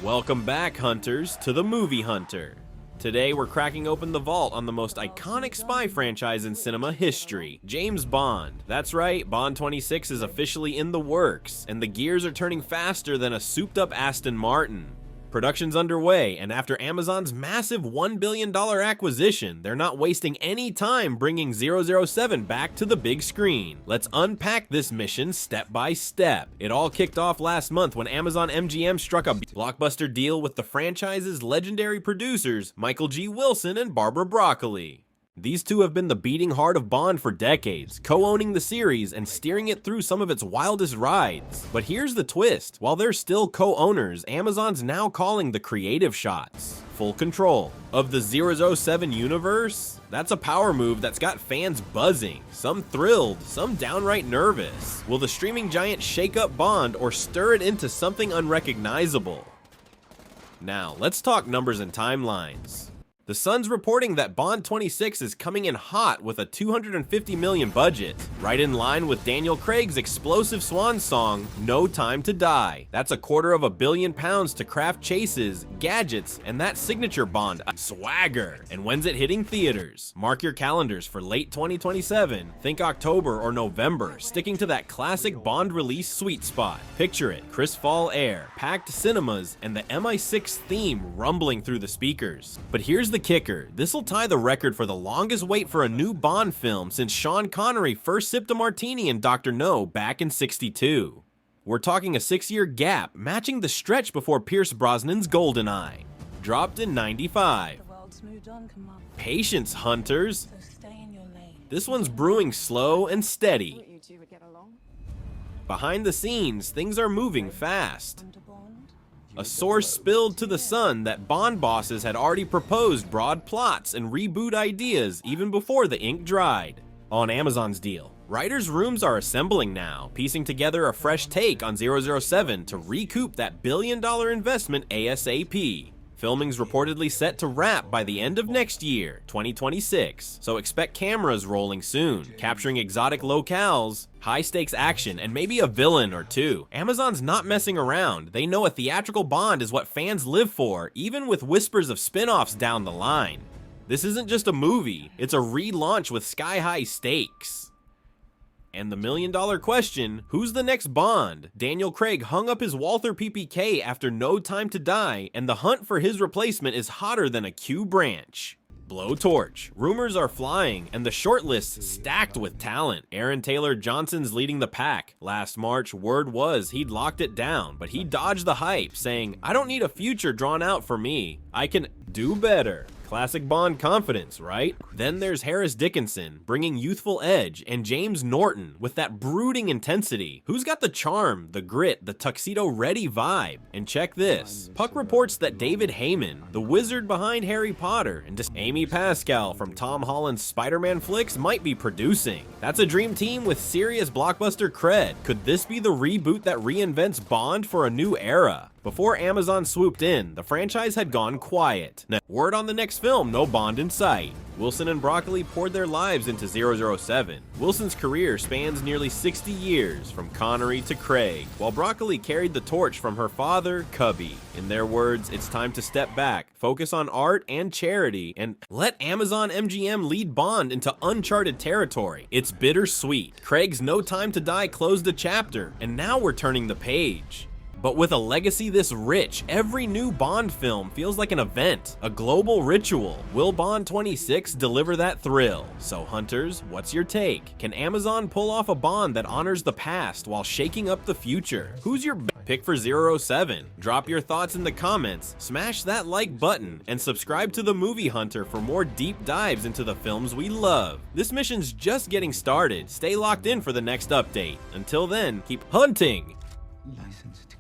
Welcome back, hunters, to the Movie Hunter. Today we're cracking open the vault on the most iconic spy franchise in cinema history, James Bond. That's right, Bond 26 is officially in the works, and the gears are turning faster than a souped-up Aston Martin. Production's underway, and after Amazon's massive $1 billion acquisition, they're not wasting any time bringing 007 back to the big screen. Let's unpack this mission step by step. It all kicked off last month when Amazon MGM struck a blockbuster deal with the franchise's legendary producers, Michael G. Wilson and Barbara Broccoli. These two have been the beating heart of Bond for decades, co-owning the series and steering it through some of its wildest rides. But here's the twist. While they're still co-owners, Amazon's now calling the creative shots. Full control of the 007 universe? That's a power move that's got fans buzzing, some thrilled, some downright nervous. Will the streaming giant shake up Bond or stir it into something unrecognizable? Now, let's talk numbers and timelines. The Sun's reporting that Bond 26 is coming in hot with a $250 million budget, right in line with Daniel Craig's explosive swan song, No Time to Die. That's £250 million to craft chases, gadgets, and that signature Bond swagger. And when's it hitting theaters? Mark your calendars for late 2027. Think October or November, sticking to that classic Bond release sweet spot. Picture it, crisp fall air, packed cinemas, and the MI6 theme rumbling through the speakers. But here's the kicker. This'll tie the record for the longest wait for a new Bond film since Sean Connery first sipped a martini in Dr. No back in '62. We're talking a 6-year gap, matching the stretch before Pierce Brosnan's GoldenEye. Dropped in '95. Patience, hunters. This one's brewing slow and steady. Behind the scenes, things are moving fast. A source spilled to the Sun that Bond bosses had already proposed broad plots and reboot ideas even before the ink dried. On Amazon's deal, writers' rooms are assembling now, piecing together a fresh take on 007 to recoup that billion-dollar investment ASAP. Filming's reportedly set to wrap by the end of next year, 2026, so expect cameras rolling soon, capturing exotic locales, high-stakes action, and maybe a villain or two. Amazon's not messing around. They know a theatrical Bond is what fans live for, even with whispers of spin-offs down the line. This isn't just a movie, it's a relaunch with sky-high stakes. And the million-dollar question, who's the next Bond? Daniel Craig hung up his Walther PPK after No Time to Die, and the hunt for his replacement is hotter than a Q branch. Blowtorch. Rumors are flying, and the shortlist's stacked with talent. Aaron Taylor Johnson's leading the pack. Last March, word was he'd locked it down, but he dodged the hype, saying, "I don't need a future drawn out for me. I can do better." Classic Bond confidence, right? Then there's Harris Dickinson, bringing youthful edge, and James Norton with that brooding intensity. Who's got the charm, the grit, the tuxedo-ready vibe? And check this. Puck reports that David Heyman, the wizard behind Harry Potter, and Amy Pascal from Tom Holland's Spider-Man flicks might be producing. That's a dream team with serious blockbuster cred. Could this be the reboot that reinvents Bond for a new era? Before Amazon swooped in, the franchise had gone quiet. Now, word on the next film, no Bond in sight. Wilson and Broccoli poured their lives into 007. Wilson's career spans nearly 60 years, from Connery to Craig, while Broccoli carried the torch from her father, Cubby. In their words, it's time to step back, focus on art and charity, and let Amazon MGM lead Bond into uncharted territory. It's bittersweet. Craig's No Time to Die closed a chapter, and now we're turning the page. But with a legacy this rich, every new Bond film feels like an event, a global ritual. Will Bond 26 deliver that thrill? So hunters, what's your take? Can Amazon pull off a Bond that honors the past while shaking up the future? Who's your pick for 007? Drop your thoughts in the comments, smash that like button, and subscribe to the Movie Hunter for more deep dives into the films we love. This mission's just getting started. Stay locked in for the next update. Until then, keep hunting! License to